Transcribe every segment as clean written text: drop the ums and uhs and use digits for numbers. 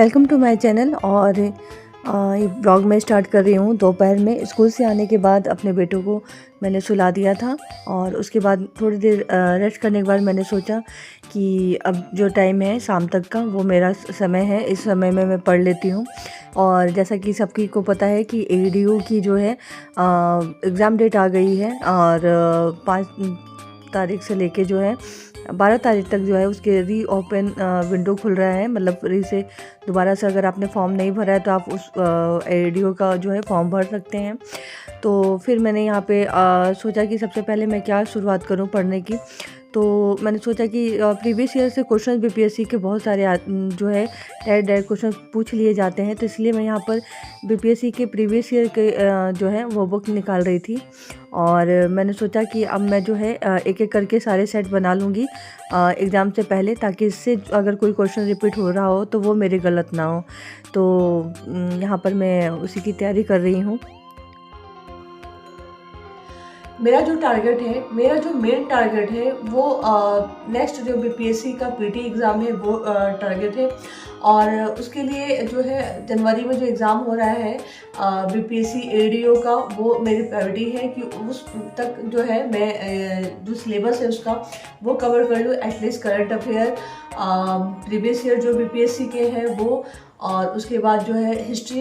Welcome to my channel. और ये blog मैं स्टार्ट कर रही हूँ दोपहर में। स्कूल से आने के बाद अपने बेटों को मैंने सुला दिया था और उसके बाद थोड़ी देर रेस्ट करने के बाद मैंने सोचा कि अब जो टाइम है शाम तक का वो मेरा समय है, इस समय में मैं पढ़ लेती हूँ। और जैसा कि सबकी को पता है कि एडीओ की जो है एग्ज़ाम डेट आ गई है और 5 तारीख से लेके जो है 12 तारीख तक जो है उसके री ओपन विंडो खुल रहा है। मतलब री से दोबारा से अगर आपने फॉर्म नहीं भरा है तो आप उस एडीओ का जो है फॉर्म भर सकते हैं। तो फिर मैंने यहाँ पे सोचा कि सबसे पहले मैं क्या शुरुआत करूँ पढ़ने की। तो मैंने सोचा कि प्रीवियस ईयर से क्वेश्चन बीपीएससी के बहुत सारे जो है डायरेक्ट क्वेश्चन पूछ लिए जाते हैं। तो इसलिए मैं यहाँ पर बीपीएससी के प्रीवियस ईयर के जो है वो बुक निकाल रही थी। और मैंने सोचा कि अब मैं जो है एक एक करके सारे सेट बना लूँगी एग्ज़ाम से पहले, ताकि इससे अगर कोई क्वेश्चन रिपीट हो रहा हो तो वो मेरे गलत ना हो। तो यहाँ पर मैं उसी की तैयारी कर रही हूँ। मेरा जो टारगेट है, मेरा जो मेन टारगेट है वो नेक्स्ट जो बीपीएससी का पीटी एग्ज़ाम है वो टारगेट है। और उसके लिए जो है जनवरी में जो एग्ज़ाम हो रहा है बीपीएससी एडीओ का, वो मेरी प्रायोरिटी है कि उस तक जो है मैं जो सिलेबस है उसका वो कवर कर लूँ। At least current affair previous year जो बीपीएससी के हैं वो, और उसके बाद जो है हिस्ट्री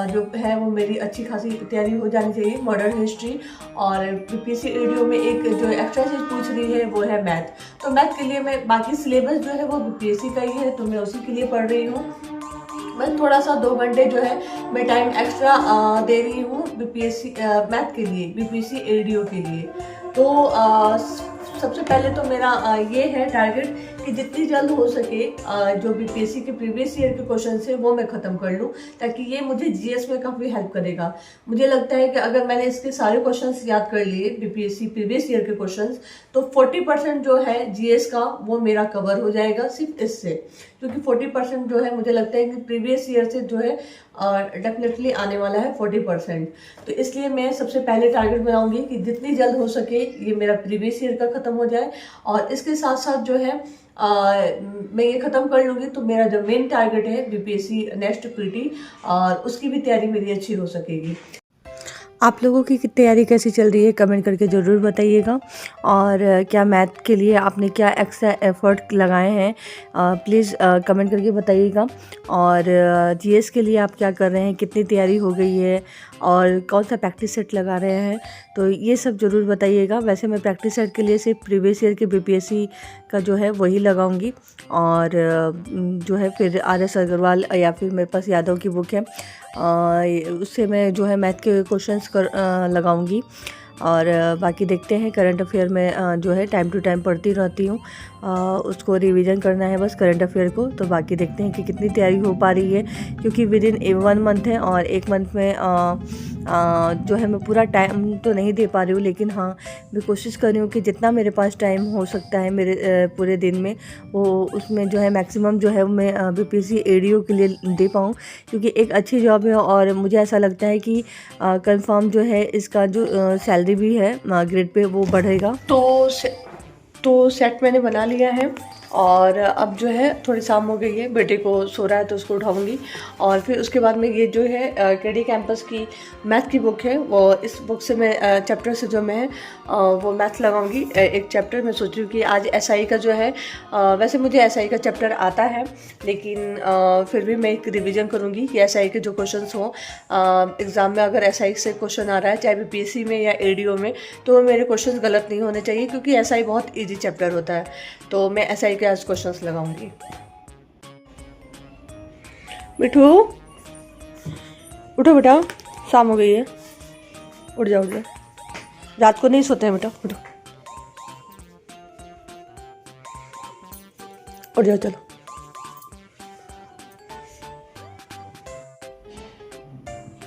जो है वो मेरी अच्छी खासी तैयारी हो जानी चाहिए, मॉडर्न हिस्ट्री। और बीपीएससी एडीओ में एक जो एक्स्ट्रा चीज़ पूछ रही है वो है मैथ। तो मैथ के लिए मैं बाकी सिलेबस जो है वो बीपीएससी का ही है, तो मैं उसी के लिए पढ़ रही हूँ। मैं थोड़ा सा 2 घंटे जो है मैं टाइम एक्स्ट्रा दे रही हूँ बीपीएससी मैथ के लिए, बीपीएससी एडीओ के लिए। तो सबसे पहले तो मेरा ये है टारगेट कि जितनी जल्द हो सके जो बीपीएससी के प्रीवियस ईयर के क्वेश्चन है वो मैं ख़त्म कर लूँ, ताकि ये मुझे जीएस में काफ़ी हेल्प करेगा। मुझे लगता है कि अगर मैंने इसके सारे क्वेश्चंस याद कर लिए बीपीएससी प्रीवियस ईयर के क्वेश्चंस, तो 40% जो है जीएस का वो मेरा कवर हो जाएगा सिर्फ इससे। क्योंकि 40% जो है मुझे लगता है कि प्रीवियस ईयर से जो है डेफिनेटली आने वाला है 40%। तो इसलिए मैं सबसे पहले टारगेट बनाऊंगी कि जितनी जल्द हो सके ये मेरा प्रीवियस ईयर का ख़त्म हो जाए। और इसके साथ साथ जो है मैं ये ख़त्म कर लूँगी तो मेरा जो मेन टारगेट है बीपीएससी नेक्स्ट पीटी, और उसकी भी तैयारी मेरी अच्छी हो सकेगी। आप लोगों की तैयारी कैसी चल रही है कमेंट करके ज़रूर बताइएगा। और क्या मैथ के लिए आपने क्या एक्स्ट्रा एफर्ट लगाए हैं प्लीज़ कमेंट करके बताइएगा। और जीएस के लिए आप क्या कर रहे हैं, कितनी तैयारी हो गई है और कौन सा प्रैक्टिस सेट लगा रहे हैं, तो ये सब ज़रूर बताइएगा। वैसे मैं प्रैक्टिस सेट के लिए सिर्फ प्रीवियस ईयर के बीपीएससी का जो है वही लगाऊंगी। और जो है फिर आर.एस. अग्रवाल या फिर मेरे पास यादव की बुक है उससे मैं जो है मैथ के क्वेश्चंस लगाऊंगी। और बाकी देखते हैं, करंट अफेयर में जो है टाइम टू टाइम पढ़ती रहती हूँ, उसको रिवीजन करना है बस करंट अफेयर को। तो बाकी देखते हैं कि कितनी तैयारी हो पा रही है, क्योंकि विद इन 1 मंथ है और 1 मंथ में जो है मैं पूरा टाइम तो नहीं दे पा रही हूँ, लेकिन हाँ मैं कोशिश कर रही हूँ कि जितना मेरे पास टाइम हो सकता है मेरे पूरे दिन में, वो उसमें जो है मैक्सिमम जो है मैं बीपीएससी एडीओ के लिए दे पाऊँ। क्योंकि एक अच्छी जॉब है और मुझे ऐसा लगता है कि कंफर्म जो है इसका जो सैलरी भी है ग्रेड पे वो बढ़ेगा। तो सेट मैंने बना लिया है और अब जो है थोड़ी शाम हो गई है, बेटे को सो रहा है तो उसको उठाऊंगी। और फिर उसके बाद में ये जो है केडी कैंपस की मैथ की बुक है, वो इस बुक से मैं चैप्टर से जो मैं वो मैथ लगाऊंगी एक चैप्टर। मैं सोच रही हूँ कि आज एसआई का जो है वैसे मुझे एसआई का चैप्टर आता है, लेकिन फिर भी मैं एक रिवीजन करूँगी कि एसआई के जो क्वेश्चंस हों एग्ज़ाम में, अगर एसआई से क्वेश्चन आ रहा है चाहे बीपीएससी में या एडीओ में, तो मेरे क्वेश्चन गलत नहीं होने चाहिए, क्योंकि एसआई बहुत ईजी चैप्टर होता है। तो मैं एसआई के आज क्वेश्चंस लगाऊंगी। मिठू उठो बेटा, शाम हो गई है, उठ जाओ उठ जाओ, रात को नहीं सोते हैं बेटा, उठो उठ जाओ चलो।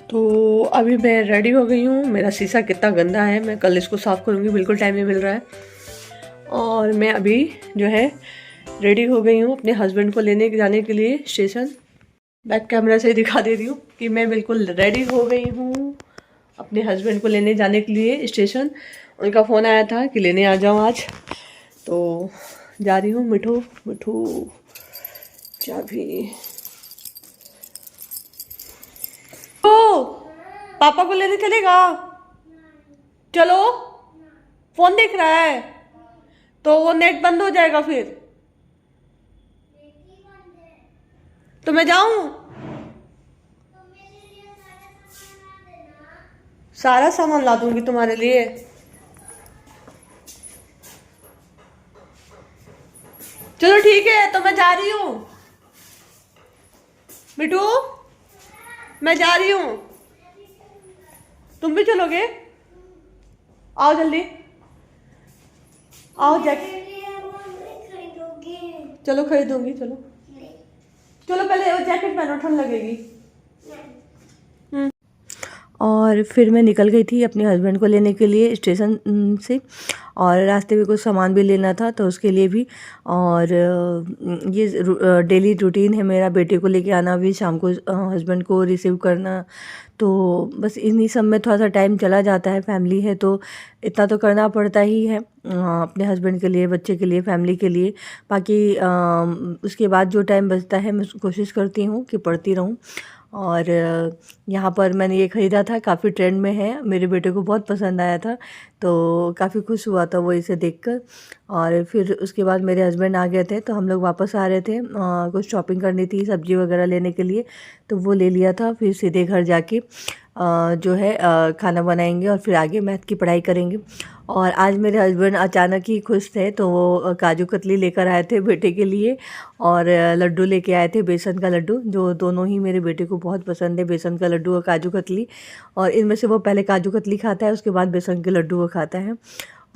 तो अभी मैं रेडी हो गई हूँ। मेरा शीशा कितना गंदा है, मैं कल इसको साफ़ करूँगी, बिल्कुल टाइम नहीं मिल रहा है। और मैं अभी जो है रेडी हो गई हूँ अपने हस्बैंड को लेने जाने के लिए स्टेशन। बैक कैमरा से दिखा दे रही हूँ कि मैं बिल्कुल रेडी हो गई हूँ अपने हस्बैंड को लेने जाने के लिए स्टेशन। उनका फ़ोन आया था कि लेने आ जाओ आज, तो जा रही हूँ। मिठू मिठू चाबी ओ पापा को लेने चलेगा? चलो, फोन देख रहा है तो वो नेट बंद हो जाएगा फिर। तो मैं जाऊं? सारा सामान ला दूंगी तुम्हारे लिए। चलो ठीक है, तो मैं जा रही हूँ। बिटू, मैं जा रही हूँ। तुम भी चलोगे? आओ जल्दी, आओ जैकेट। चलो खरीदूंगी, चलो चलो पहले वो जैकेट पहनो, ठंड लगेगी। और फिर मैं निकल गई थी अपने हस्बैंड को लेने के लिए स्टेशन से, और रास्ते में कुछ सामान भी लेना था तो उसके लिए भी। और ये डेली रूटीन है मेरा, बेटे को लेके आना, भी शाम को हस्बैंड को रिसीव करना। तो बस इन्हीं सब में थोड़ा सा टाइम चला जाता है। फैमिली है तो इतना तो करना पड़ता ही है, अपने हस्बैंड के लिए, बच्चे के लिए, फैमिली के लिए। बाकी उसके बाद जो टाइम बचता है मैं कोशिश करती हूँ कि पढ़ती रहूँ। और यहाँ पर मैंने ये ख़रीदा था, काफ़ी ट्रेंड में है, मेरे बेटे को बहुत पसंद आया था तो काफ़ी खुश हुआ था वो इसे देखकर। और फिर उसके बाद मेरे हस्बैंड आ गए थे तो हम लोग वापस आ रहे थे, कुछ शॉपिंग करनी थी सब्ज़ी वगैरह लेने के लिए, तो वो ले लिया था। फिर सीधे घर जाके जो है खाना बनाएंगे और फिर आगे मैथ की पढ़ाई करेंगे। और आज मेरे हस्बैंड अचानक ही खुश थे तो वो काजू कतली लेकर आए थे बेटे के लिए, और लड्डू लेके आए थे, बेसन का लड्डू, जो दोनों ही मेरे बेटे को बहुत पसंद है, बेसन का लड्डू और काजू कतली। और इनमें से वो पहले काजू कतली खाता है, उसके बाद बेसन के लड्डू वो खाता है।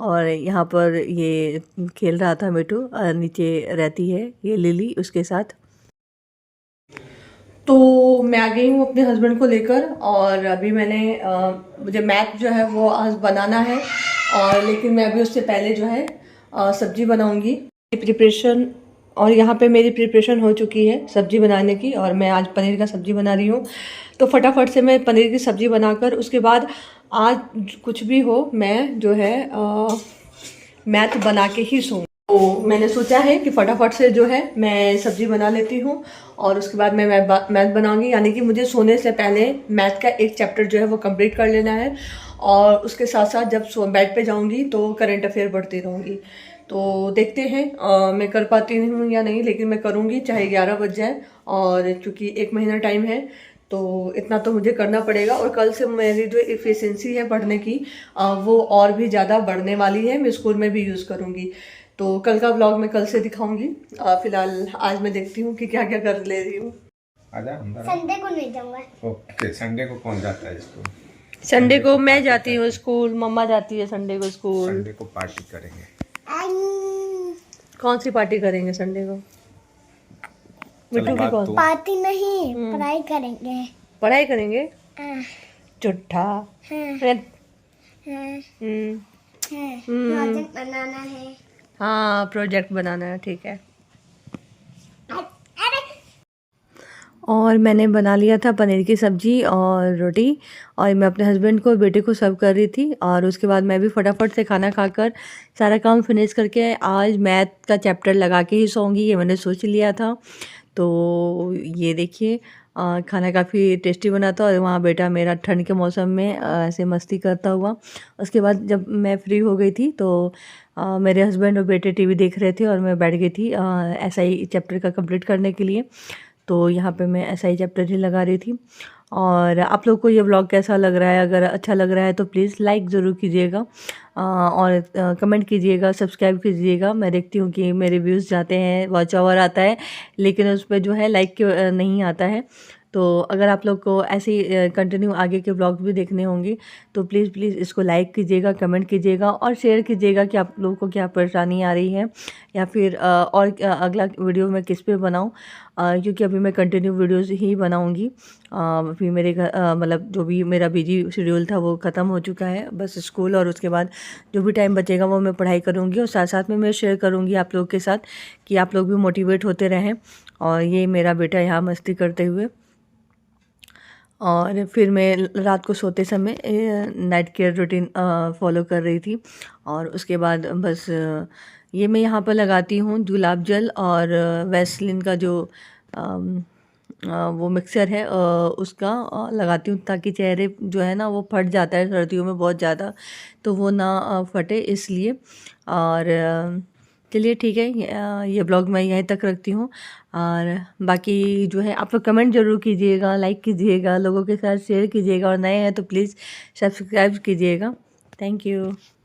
और यहाँ पर ये खेल रहा था मिट्टू, नीचे रहती है ये लिली उसके साथ। तो मैं आ गई हूँ अपने हस्बैंड को लेकर, और अभी मैंने मुझे मैथ जो है वो आज बनाना है, और लेकिन मैं अभी उससे पहले जो है सब्जी बनाऊंगी, प्रिपरेशन। और यहाँ पे मेरी प्रिपरेशन हो चुकी है सब्जी बनाने की, और मैं आज पनीर का सब्जी बना रही हूँ। तो फटाफट से मैं पनीर की सब्जी बनाकर उसके बाद आज कुछ भी हो मैं जो है मैथ बना के ही सोऊं। तो मैंने सोचा है कि फटाफट से जो है मैं सब्जी बना लेती हूँ, और उसके बाद मैं मैथ बनाऊंगी, यानी कि मुझे सोने से पहले मैथ का एक चैप्टर जो है वो कंप्लीट कर लेना है। और उसके साथ साथ जब बेड पे जाऊंगी तो करंट अफेयर पढ़ती रहूँगी। तो देखते हैं मैं कर पाती हूँ या नहीं, लेकिन मैं करूँगी चाहे 11 बज जाए। और चूँकि 1 महीना टाइम है तो इतना तो मुझे करना पड़ेगा। और कल से मेरी जो एफिशिएंसी है पढ़ने की वो और भी ज़्यादा बढ़ने वाली है, मैं स्कूल में भी यूज़ करूँगी। तो कल का व्लॉग मैं कल से दिखाऊंगी। फिलहाल आज मैं देखती हूँ कि क्या क्या कर ले रही हूँ। संडे को नहीं जाऊंगा। ओके, संडे को कौन जाता है स्कूल? संडे को मैं जाती हूँ स्कूल, मम्मा जाती है संडे को स्कूल। संडे को पार्टी करेंगे। कौन सी पार्टी करेंगे संडे को? मिट्टू की कौन? पार्टी नहीं, पढ़ाई करेंगे। पढ़ाई करेंगे? चुट्ठा। प्रोजेक्ट बनाना है। हाँ, प्रोजेक्ट बनाना है, ठीक है। और मैंने बना लिया था पनीर की सब्ज़ी और रोटी, और मैं अपने हस्बैंड को, बेटे को सर्व कर रही थी। और उसके बाद मैं भी फटाफट से खाना खाकर सारा काम फिनिश करके आज मैथ का चैप्टर लगा के ही सोऊंगी, ये मैंने सोच लिया था। तो ये देखिए खाना काफ़ी टेस्टी बना था, और वहाँ बेटा मेरा ठंड के मौसम में ऐसे मस्ती करता हुआ। उसके बाद जब मैं फ्री हो गई थी तो मेरे हस्बैंड और बेटे टीवी देख रहे थे, और मैं बैठ गई थी एसआई चैप्टर का कंप्लीट करने के लिए। तो यहाँ पे मैं एसआई चैप्टर ही लगा रही थी। और आप लोग को ये व्लॉग कैसा लग रहा है? अगर अच्छा लग रहा है तो प्लीज़ लाइक ज़रूर कीजिएगा, और कमेंट कीजिएगा, सब्सक्राइब कीजिएगा। मैं देखती हूँ कि मेरे व्यूज़ जाते हैं, वॉच आवर आता है, लेकिन उस पर जो है लाइक नहीं आता है। तो अगर आप लोग को ऐसे ही कंटिन्यू आगे के व्लॉग भी देखने होंगे तो प्लीज़ इसको लाइक कीजिएगा, कमेंट कीजिएगा और शेयर कीजिएगा कि आप लोगों को क्या परेशानी आ रही है, या फिर अगला वीडियो मैं किस पे बनाऊं, क्योंकि अभी मैं कंटिन्यू वीडियोस ही बनाऊंगी। अभी मेरे मतलब जो भी मेरा बिजी शेड्यूल था वो ख़त्म हो चुका है, बस स्कूल, और उसके बाद जो भी टाइम बचेगा वो मैं पढ़ाई करूँगी, और साथ साथ में मैं शेयर करूँगी आप लोग के साथ कि आप लोग भी मोटिवेट होते रहें। और ये मेरा बेटा यहाँ मस्ती करते हुए। और फिर मैं रात को सोते समय नाइट केयर रूटीन फॉलो कर रही थी। और उसके बाद बस ये मैं यहाँ पर लगाती हूँ गुलाब जल और वैसलिन का जो वो मिक्सर है उसका लगाती हूँ, ताकि चेहरे जो है ना वो फट जाता है सर्दियों में बहुत ज़्यादा, तो वो ना फटे इसलिए। और चलिए ठीक है, ये ब्लॉग मैं यहीं तक रखती हूँ। और बाकी जो है आप लोग कमेंट ज़रूर कीजिएगा, लाइक कीजिएगा, लोगों के साथ शेयर कीजिएगा, और नए हैं तो प्लीज़ सब्सक्राइब कीजिएगा। Thank you.